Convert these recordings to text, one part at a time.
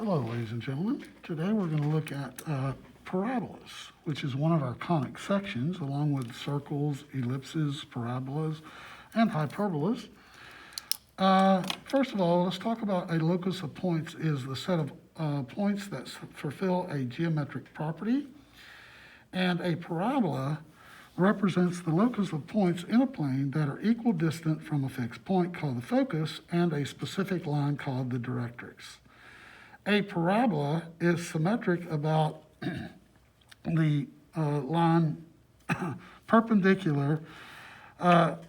Hello, ladies and gentlemen. Today we're going to look at parabolas, which is one of our conic sections, along with circles, ellipses, parabolas, and hyperbolas. First of all, let's talk about a locus of points is the set of points that fulfill a geometric property, and a parabola represents the locus of points in a plane that are equal distant from a fixed point called the focus and a specific line called the directrix. A parabola is symmetric about the line perpendicular and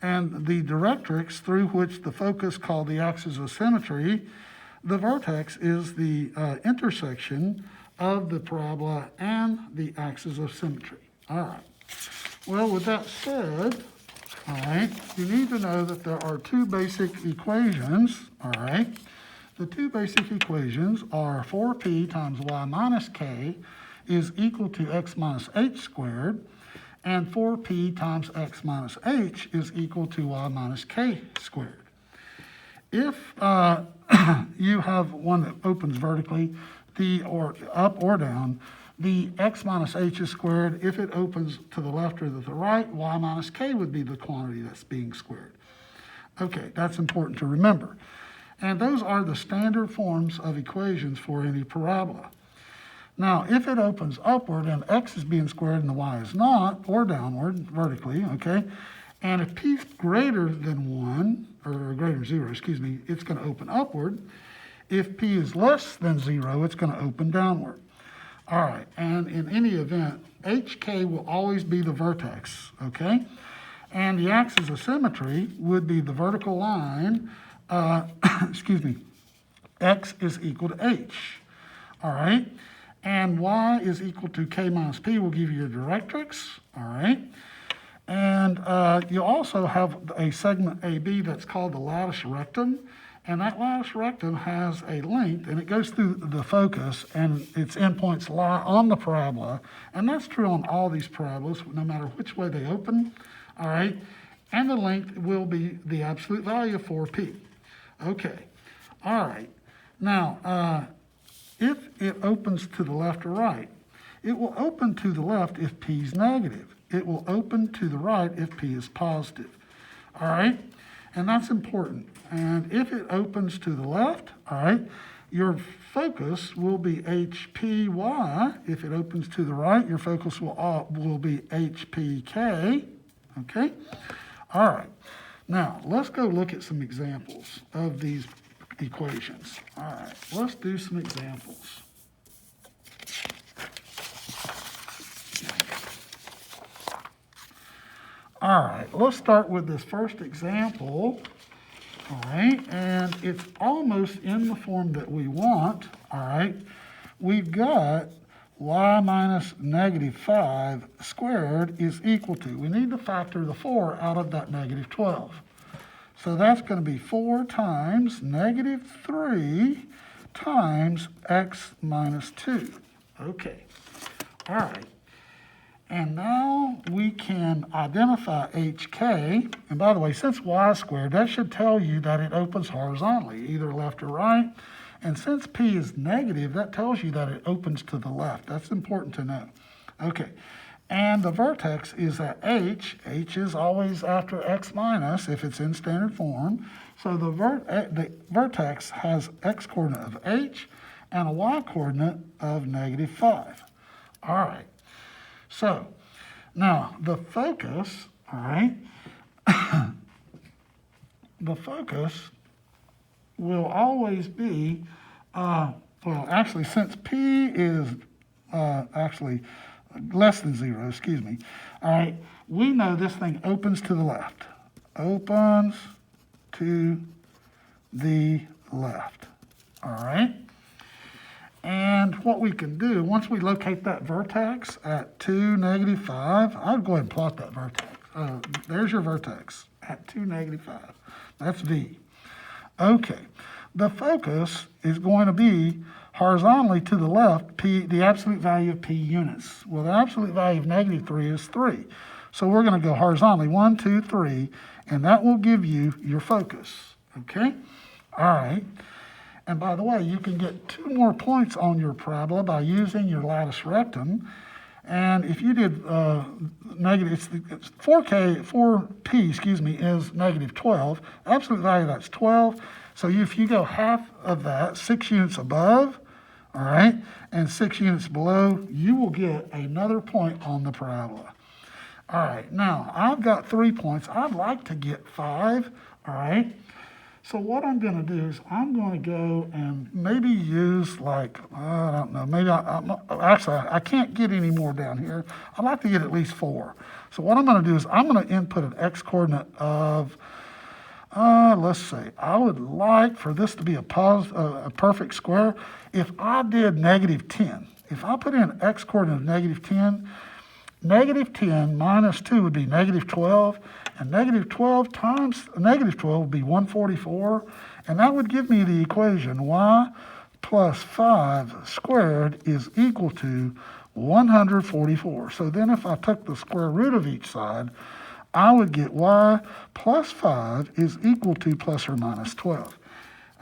the directrix through which the focus called the axis of symmetry. The vertex is the intersection of the parabola and the axis of symmetry. All right. Well, with that said, all right, you need to know that there are two basic equations, all right? The two basic equations are 4p times y minus k is equal to x minus h squared, and 4p times x minus h is equal to y minus k squared. If you have one that opens vertically, or up or down, the x minus h is squared. If it opens to the left or to the right, y minus k would be the quantity that's being squared. Okay, that's important to remember. And those are the standard forms of equations for any parabola. Now, if it opens upward and x is being squared and the y is not, or downward, vertically, okay, and if p is greater than 1, or greater than 0, excuse me, it's going to open upward. If p is less than 0, it's going to open downward. All right, and in any event, hk will always be the vertex, okay? And the axis of symmetry would be the vertical line, excuse me, x is equal to h, all right? And y is equal to k minus p will give you your directrix, all right? And you also have a segment AB that's called the latus rectum, and that latus rectum has a length, and it goes through the focus, and its endpoints lie on the parabola, and that's true on all these parabolas, no matter which way they open, all right? And the length will be the absolute value of 4p. Okay, all right. Now, if it opens to the left or right, it will open to the left if p is negative. It will open to the right if p is positive, all right? And that's important. And if it opens to the left, all right, your focus will be HPY. If it opens to the right, your focus will be HPK, okay? All right. Now, let's go look at some examples of these equations. All right, let's do some examples. All right, let's start with this first example. All right, and it's almost in the form that we want. All right, we've got y minus negative 5 squared is equal to, we need to factor the 4 out of that negative 12. So that's going to be 4 times negative 3 times x minus 2. Okay, all right. And now we can identify hk, and by the way, since y squared, that should tell you that it opens horizontally, either left or right. And since p is negative, that tells you that it opens to the left. That's important to know. Okay, and the vertex is at h. H is always after x minus if it's in standard form. So the vertex has x coordinate of h and a y coordinate of negative 5. All right. So, now the focus, all right, the focus will always be, well, actually, since p is actually less than 0, excuse me, all right, we know this thing opens to the left. Opens to the left, all right? And what we can do, once we locate that vertex at 2, negative 5, I'll go ahead and plot that vertex. There's your vertex at 2, negative 5. That's V. Okay, the focus is going to be horizontally to the left, P, the absolute value of P units. Well, the absolute value of negative 3 is 3. So we're going to go horizontally, 1, 2, 3, and that will give you your focus. Okay? All right. And by the way, you can get 2 more points on your parabola by using your latus rectum. And if you did negative, it's 4p, is negative 12. Absolute value, that's 12. So if you go half of that, 6 units above, all right, and 6 units below, you will get another point on the parabola. All right, now I've got 3 points. I'd like to get 5, all right? So what I'm going to do is I'm going to go and maybe use like, I don't know, maybe I can't get any more down here. I'd like to get at least 4. So what I'm going to do is I'm going to input an x-coordinate of, let's see, I would like for this to be a perfect square. If I did negative 10, if I put in an x-coordinate of negative 10, negative 10 minus 2 would be negative 12, and negative 12 times negative 12 would be 144, and that would give me the equation y plus 5 squared is equal to 144. So then if I took the square root of each side, I would get y plus 5 is equal to plus or minus 12.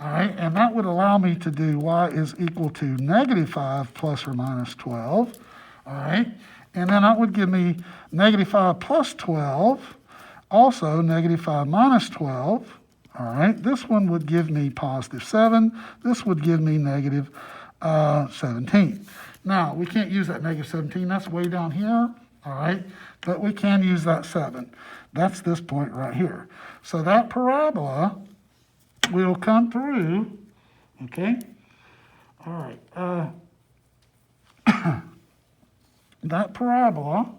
All right, and that would allow me to do y is equal to negative 5 plus or minus 12. All right, and then that would give me negative 5 plus 12, also negative 5 minus 12. All right, this one would give me positive 7. This would give me negative 17. Now, we can't use that negative 17. That's way down here, all right? But we can use that 7. That's this point right here. So that parabola will come through, okay? All right. That parabola,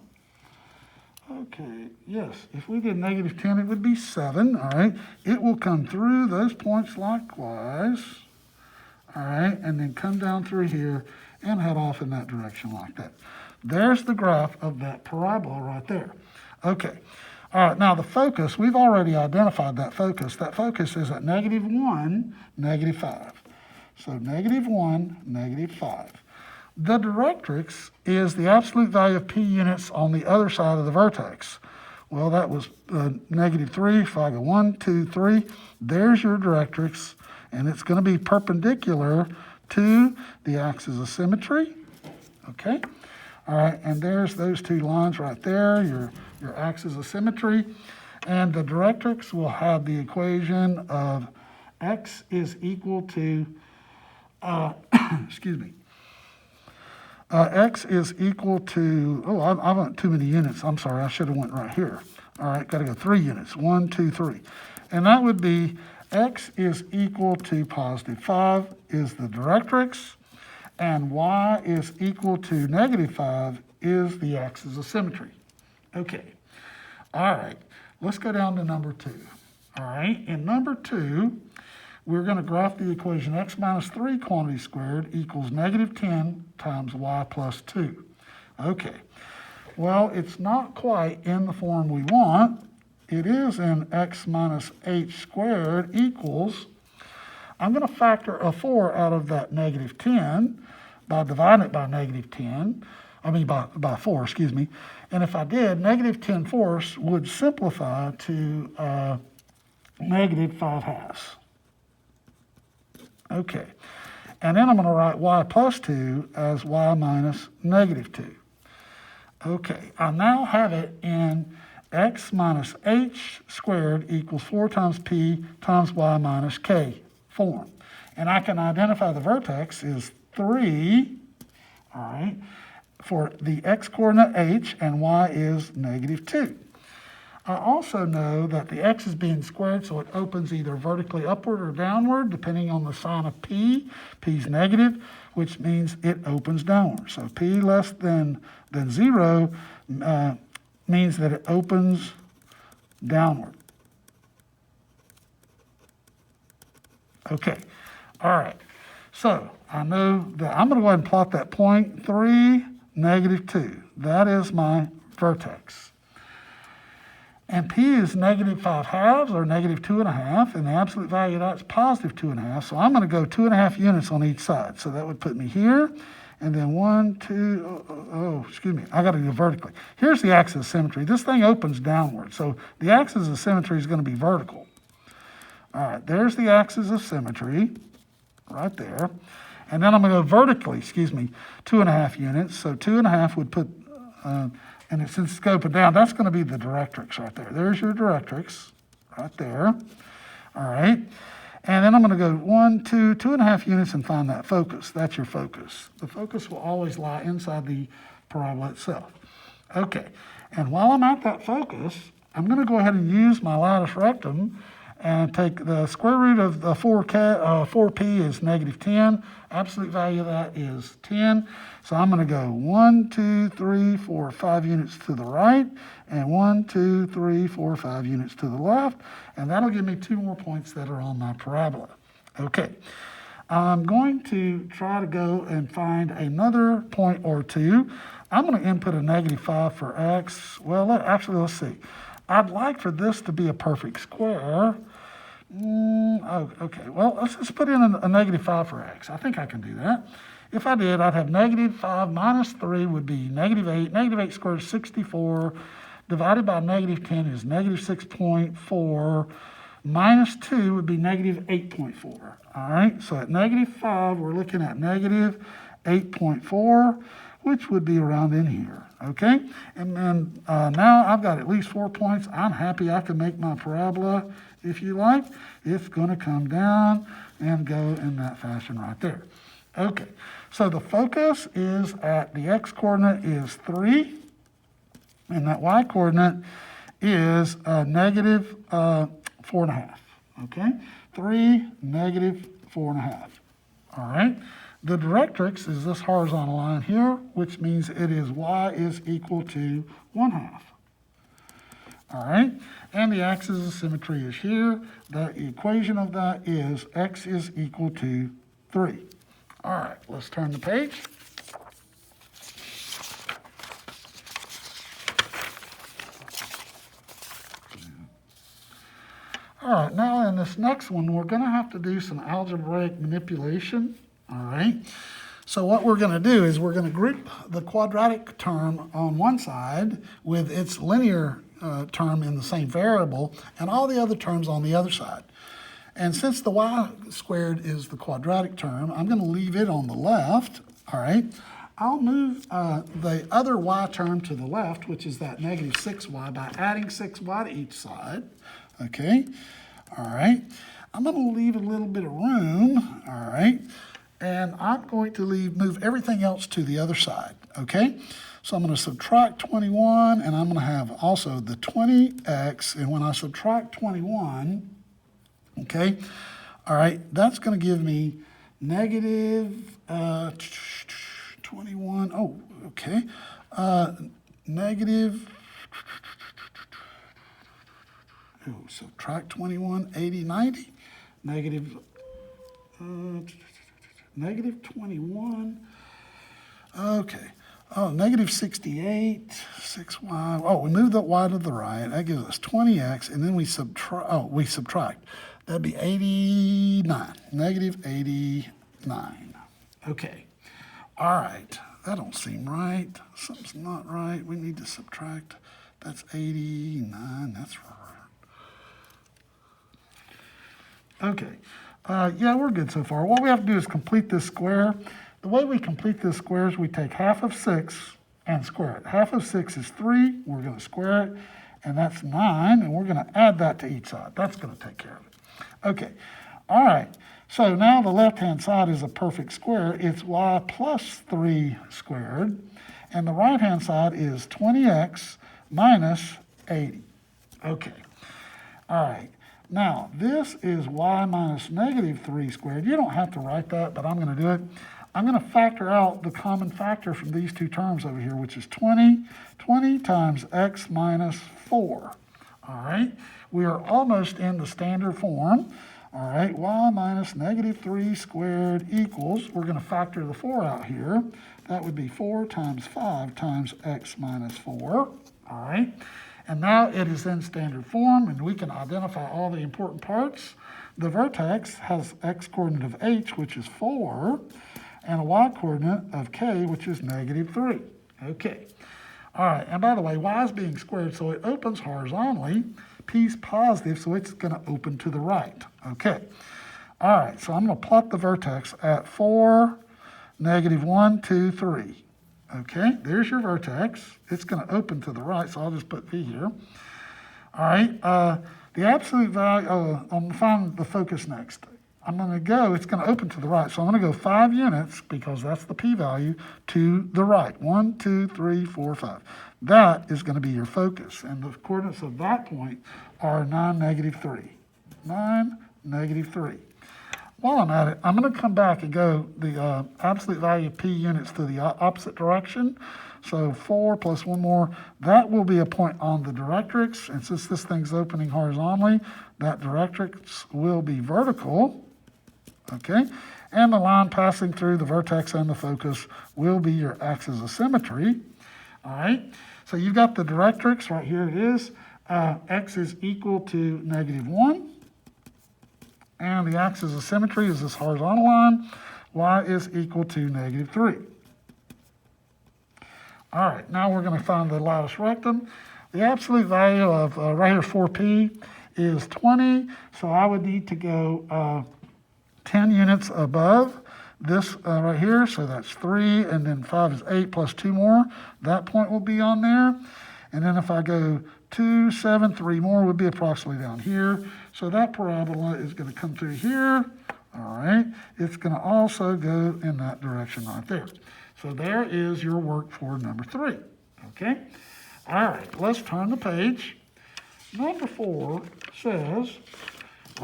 okay, yes, if we did negative 10, it would be 7, all right? It will come through those points likewise, all right, and then come down through here and head off in that direction like that. There's the graph of that parabola right there. Okay, all right, now the focus, we've already identified that focus. That focus is at negative 1, negative 5. So negative 1, negative 5. The directrix is the absolute value of p units on the other side of the vertex. Well, that was negative 3. If I go 1, 2, 3, there's your directrix, and it's going to be perpendicular to the axis of symmetry. Okay? All right, and there's those 2 lines right there, your axis of symmetry. And the directrix will have the equation of x is equal to, excuse me, x is equal to, oh, I went too many units. I'm sorry, I should have went right here. All right, got to go 3 units, 1, 2, 3. And that would be x is equal to positive 5 is the directrix, and y is equal to negative 5 is the axis of symmetry. Okay, all right, let's go down to number 2. All right, in number 2, we're going to graph the equation x minus 3 quantity squared equals negative 10 times y plus 2. Okay, well, it's not quite in the form we want. It is in x minus h squared equals, I'm going to factor a 4 out of that negative 10 by dividing it by negative 10, by 4, excuse me. And if I did, negative 10 fourths would simplify to negative 5 halves. Okay, and then I'm going to write y plus 2 as y minus negative 2. Okay, I now have it in x minus h squared equals 4 times p times y minus k form. And I can identify the vertex is 3, all right, for the x-coordinate h, and y is negative 2. I also know that the x is being squared, so it opens either vertically upward or downward, depending on the sign of p. P is negative, which means it opens downward. So p less than 0 means that it opens downward. Okay, all right. So I know that I'm going to go ahead and plot that point 3, negative 2. That is my vertex. And p is negative 5 halves, or negative 2.5, and the absolute value of that is positive 2.5. So I'm going to go 2.5 units on each side. So that would put me here, and then 1, 2, excuse me, I got to go vertically. Here's the axis of symmetry. This thing opens downward, so the axis of symmetry is going to be vertical. All right, there's the axis of symmetry. right there. And then I'm going to go vertically, 2.5 units. So 2.5 would put, and since it's going down, that's going to be the directrix right there. There's your directrix right there. All right. And then I'm going to go 2.5 units and find that focus. That's your focus. The focus will always lie inside the parabola itself. Okay. And while I'm at that focus, I'm going to go ahead and use my latus rectum and take the square root of the 4p is negative 10. Absolute value of that is 10. So I'm going to go 1, 2, 3, 4, 5 units to the right, and 1, 2, 3, 4, 5 units to the left. And that'll give me 2 more points that are on my parabola. Okay. I'm going to try to go and find another point or two. I'm going to input a negative 5 for x. Well, let's see. I'd like for this to be a perfect square. Okay, well, let's just put in a negative 5 for x. I think I can do that. If I did, I'd have negative 5 minus 3 would be negative 8. Negative 8 squared is 64. Divided by negative 10 is negative 6.4. Minus 2 would be negative 8.4. All right, so at negative 5, we're looking at negative 8.4, which would be around in here. Okay, and then now I've got at least 4 points. I'm happy I can make my parabola, if you like. It's going to come down and go in that fashion right there. Okay, so the focus is at the x-coordinate is 3, and that y-coordinate is negative 4.5. Okay, 3, negative 4.5. All right. The directrix is this horizontal line here, which means it is y is equal to 1/2. All right, and the axis of symmetry is here. The equation of that is x is equal to 3. All right, let's turn the page. All right, now in this next one, we're going to have to do some algebraic manipulation. All right, so what we're going to do is we're going to group the quadratic term on one side with its linear term in the same variable and all the other terms on the other side. And since the y squared is the quadratic term, I'm going to leave it on the left. All right, I'll move the other y term to the left, which is that negative 6y, by adding 6y to each side. Okay, all right, I'm going to leave a little bit of room. All right. And I'm going to move everything else to the other side, okay? So I'm going to subtract 21, and I'm going to have also the 20x, and when I subtract 21, okay, all right, that's going to give me negative 21, oh, okay, negative, subtract 21, 80, 90, negative, negative 21, okay, oh, negative 68, 6y, oh, we moved that y to the right, that gives us 20x, and then we subtract, that'd be 89, negative 89, okay, all right, that don't seem right, something's not right, we need to subtract, that's 89, that's right, okay. Yeah, we're good so far. What we have to do is complete this square. The way we complete this square is we take half of 6 and square it. Half of 6 is 3. We're going to square it, and that's 9, and we're going to add that to each side. That's going to take care of it. Okay. All right. So now the left-hand side is a perfect square. It's y plus 3 squared, and the right-hand side is 20x minus 80. Okay. All right. Now, this is y minus negative 3 squared. You don't have to write that, but I'm going to do it. I'm going to factor out the common factor from these two terms over here, which is 20. 20 times x minus 4. All right? We are almost in the standard form. All right, y minus negative 3 squared equals, we're going to factor the 4 out here. That would be 4 times 5 times x minus 4. All right? And now it is in standard form, and we can identify all the important parts. The vertex has x-coordinate of h, which is 4, and a y-coordinate of k, which is negative 3. Okay. All right, and by the way, y is being squared, so it opens horizontally. P is positive, so it's going to open to the right. Okay. All right, so I'm going to plot the vertex at 4, negative 1, 2, 3. Okay, there's your vertex. It's going to open to the right, so I'll just put V here. All right, the absolute value, I'm going to find the focus next. I'm going to go, it's going to open to the right, so I'm going to go 5 units, because that's the p-value, to the right. 1, 2, 3, 4, 5. That is going to be your focus, and the coordinates of that point are 9, negative 3. 9, negative 3. While I'm at it, I'm going to come back and go the absolute value of p units to the opposite direction. So 4 plus 1 more, that will be a point on the directrix. And since this thing's opening horizontally, that directrix will be vertical. Okay? And the line passing through the vertex and the focus will be your axis of symmetry. All right? So you've got the directrix, right here it is. X is equal to negative 1. And the axis of symmetry is this horizontal line. Y is equal to negative 3. All right, now we're going to find the latus rectum. The absolute value of right here 4p is 20, so I would need to go 10 units above this right here, so that's 3, and then 5 is 8 plus 2 more. That point will be on there. And then if I go 2, 7, 3 more would be approximately down here. So that parabola is going to come through here. All right. It's going to also go in that direction right there. So there is your work for number 3. Okay. All right. Let's turn the page. Number 4 says,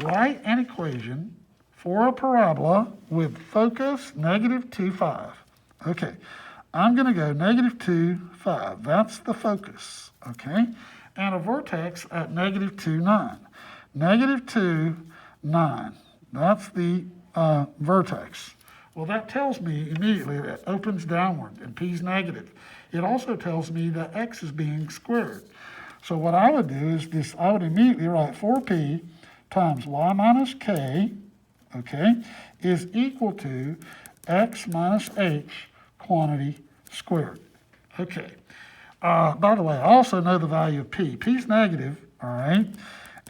write an equation for a parabola with focus negative 2, 5. Okay. I'm going to go negative 2, 5. That's the focus. Okay. And a vertex at negative 2, 9. Negative 2, 9. That's the vertex. Well, that tells me immediately that it opens downward and p is negative. It also tells me that x is being squared. So what I would do is this, I would immediately write 4p times y minus k, okay, is equal to x minus h quantity squared. Okay. By the way, I also know the value of p. P is negative, all right?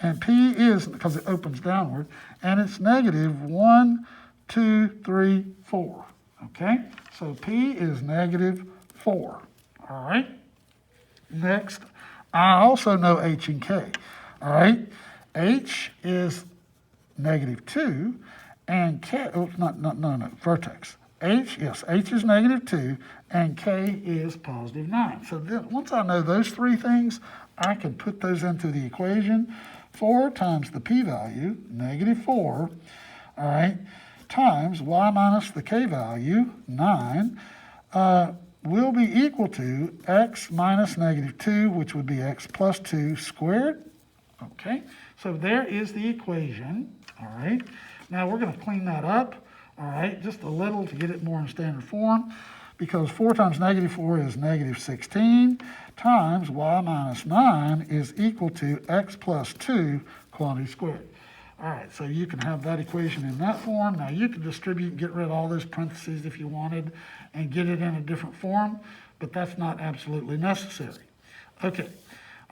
And p is, because it opens downward, and it's negative 1, 2, 3, 4. Okay? So p is negative 4. All right? Next, I also know h and k. All right? H is negative 2, and k, oh, no, vertex. H is negative 2, and k is positive 9. So then, once I know those 3 things, I can put those into the equation. 4 times the p-value, negative 4, all right, times y minus the k-value, 9, will be equal to x minus negative 2, which would be x plus 2 squared. Okay, so there is the equation, all right. Now we're going to clean that up. All right, just a little to get it more in standard form, because 4 times negative 4 is negative 16 times y minus 9 is equal to x plus 2 quantity squared. All right, so you can have that equation in that form. Now you can distribute and get rid of all those parentheses if you wanted and get it in a different form, but that's not absolutely necessary. Okay,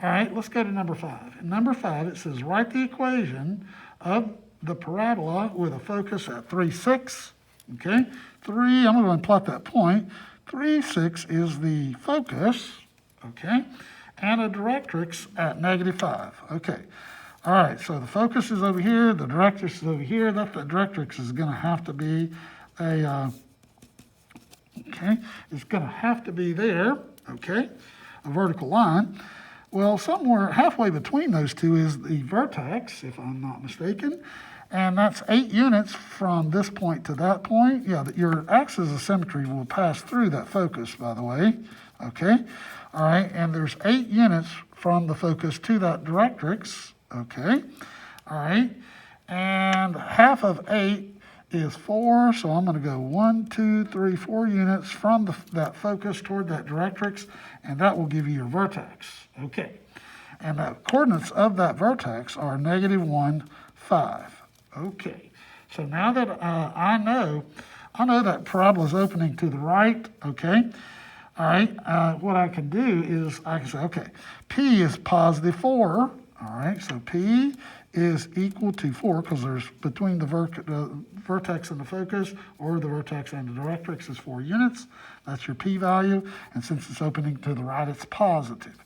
all right, let's go to number 5. In number 5, it says write the equation of the parabola with a focus at 3, 6. Okay, 3, I'm going to plot that point. 3, 6 is the focus, okay, and a directrix at negative 5. Okay, all right, so the focus is over here, the directrix is over here. That the directrix is going to have to be a, okay, it's going to have to be there, okay, a vertical line. Well, somewhere halfway between those two is the vertex, if I'm not mistaken, and that's 8 units from this point to that point. Yeah, your axis of symmetry will pass through that focus, by the way, okay? All right, and there's 8 units from the focus to that directrix, okay? All right, and half of 8 is 4, so I'm going to go 1, 2, 3, 4 units from that focus toward that directrix, and that will give you your vertex. Okay, and the coordinates of that vertex are negative 1, 5. Okay, so now that I know that parabola is opening to the right. Okay, all right. What I can do is I can say, okay, p is positive 4. All right, so p is equal to 4, because there's between the vertex and the focus, or the vertex and the directrix, is 4 units. That's your p-value, and since it's opening to the right, it's positive.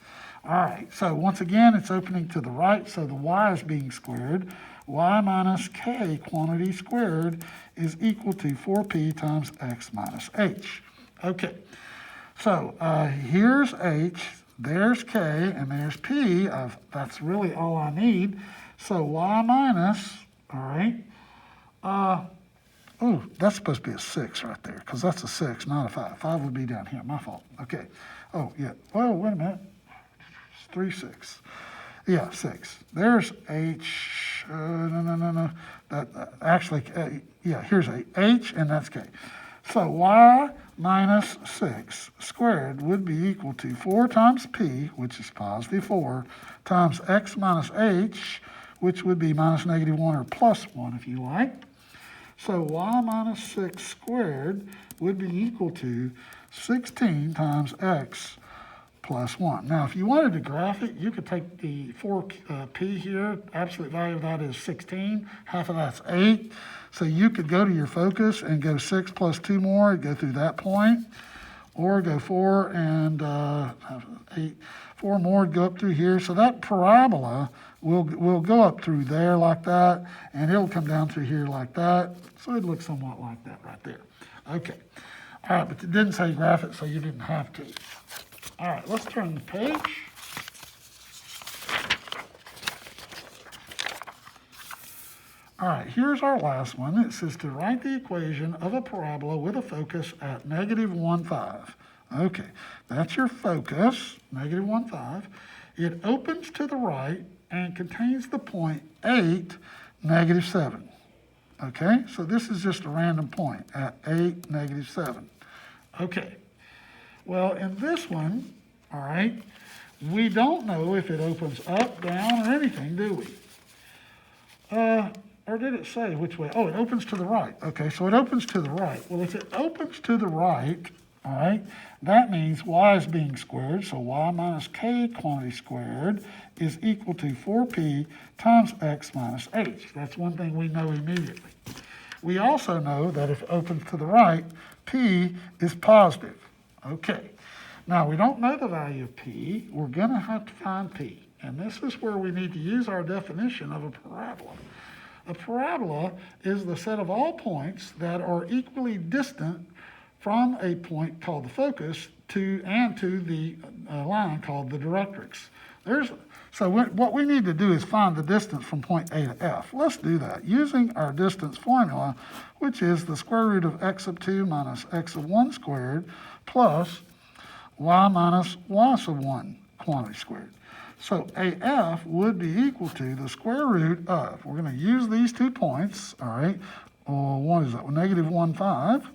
All right, so once again, it's opening to the right, so the y is being squared. Y minus k quantity squared is equal to 4p times x minus h. Okay, so here's h, there's k, and there's p. That's really all I need. So y minus, all right, oh, that's supposed to be a 6 right there, because that's a 6, not a 5. 5 would be down here, my fault. Okay, oh, yeah, well, wait a minute. 3, 6. Yeah, 6. There's h, no. Actually, yeah, here's h, and that's k. So y minus 6 squared would be equal to 4 times p, which is positive 4, times x minus h, which would be minus negative 1 or plus 1, if you like. So y minus 6 squared would be equal to 16 times x plus 1. Now, if you wanted to graph it, you could take the 4p here, absolute value of that is 16, half of that's 8. So you could go to your focus and go 6 plus 2 more, go through that point, or go 4 and 8, 4 more, go up through here. So that parabola will go up through there like that, and it'll come down through here like that. So it looks somewhat like that right there. Okay. All right, but it didn't say graph it, so you didn't have to. All right, let's turn the page. All right, here's our last one. It says to write the equation of a parabola with a focus at negative 1, 5. Okay, that's your focus, negative 1, 5. It opens to the right and contains the point 8, negative 7. Okay, so this is just a random point at 8, negative 7. Okay. Well, in this one, all right, we don't know if it opens up, down, or anything, do we? Or did it say which way? Oh, it opens to the right. Okay, so it opens to the right. Well, if it opens to the right, all right, that means y is being squared, so y minus k quantity squared is equal to 4p times x minus h. That's one thing we know immediately. We also know that if it opens to the right, p is positive. Okay, now we don't know the value of p. We're going to have to find p. And this is where we need to use our definition of a parabola. A parabola is the set of all points that are equally distant from a point called the focus to the line called the directrix. What we need to do is find the distance from point A to F. Let's do that using our distance formula, which is the square root of x sub 2 minus x sub 1 squared plus y minus y sub 1 quantity squared. So AF would be equal to the square root of, we're going to use these 2 points, all right, what is that, negative 1, 5,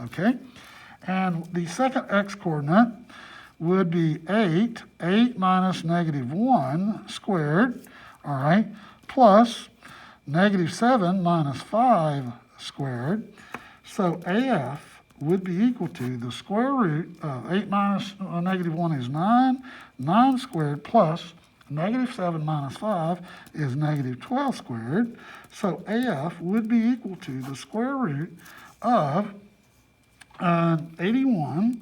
okay, and the second x coordinate would be 8 minus negative 1 squared, all right, plus negative 7 minus 5 squared. So AF would be equal to the square root of 8 minus negative 1 is 9, 9 squared plus negative 7 minus 5 is negative 12 squared. So AF would be equal to the square root of 81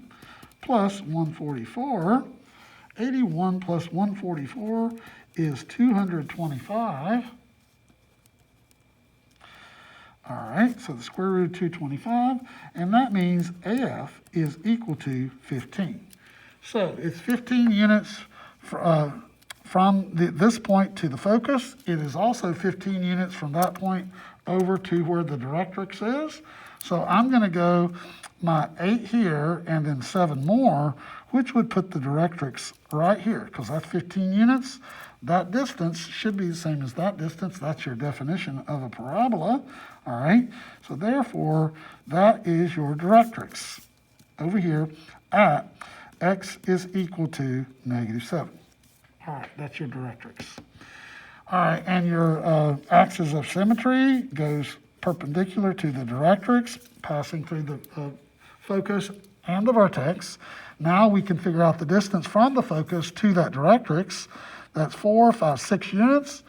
plus 144. 81 plus 144 is 225. All right, so the square root of 225, and that means AF is equal to 15. So it's 15 units from this point to the focus. It is also 15 units from that point over to where the directrix is. So I'm going to go my 8 here and then 7 more, which would put the directrix right here, because that's 15 units. That distance should be the same as that distance. That's your definition of a parabola, all right? So therefore, that is your directrix over here at x is equal to negative 7. All right, that's your directrix. All right, and your axis of symmetry goes perpendicular to the directrix, passing through the focus and the vertex. Now we can figure out the distance from the focus to that directrix. That's 4, 5, 6 units.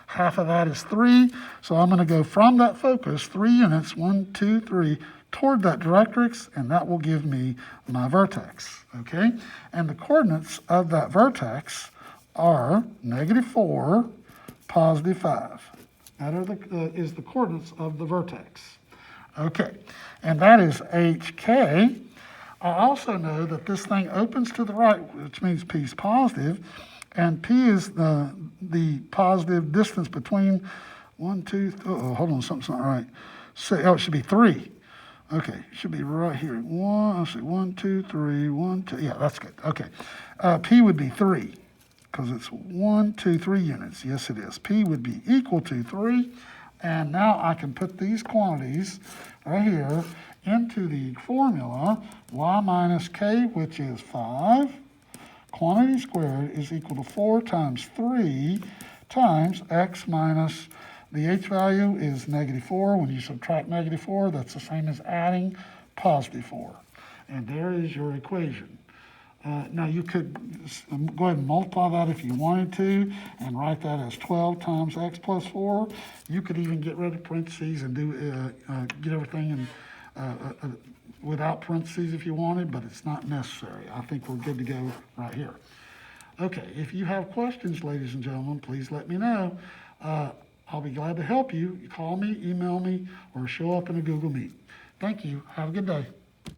Half of that is 3. So I'm going to go from that focus 3 units, 1, 2, 3, toward that directrix, and that will give me my vertex. Okay? And the coordinates of that vertex are -4, +5. That is the coordinates of the vertex. Okay, and that is HK. I also know that this thing opens to the right, which means P is positive, and P is the positive distance between 1, 2, hold on, something's not right. It should be 3. Okay, it should be right here. 1, 2, 3, 1, 2. Yeah, that's good. Okay, P would be 3 because it's 1, 2, 3 units. Yes, it is. P would be equal to 3. And now I can put these quantities right here into the formula, y minus k, which is 5. Quantity squared is equal to 4 times 3 times x minus, the h value is -4. When you subtract -4, that's the same as adding +4. And there is your equation. Now you could go ahead and multiply that if you wanted to and write that as 12 times x plus 4. You could even get rid of parentheses and get everything in, without parentheses if you wanted, but it's not necessary. I think we're good to go right here. Okay, if you have questions, ladies and gentlemen, please let me know. I'll be glad to help you. Call me, email me, or show up in a Google Meet. Thank you. Have a good day.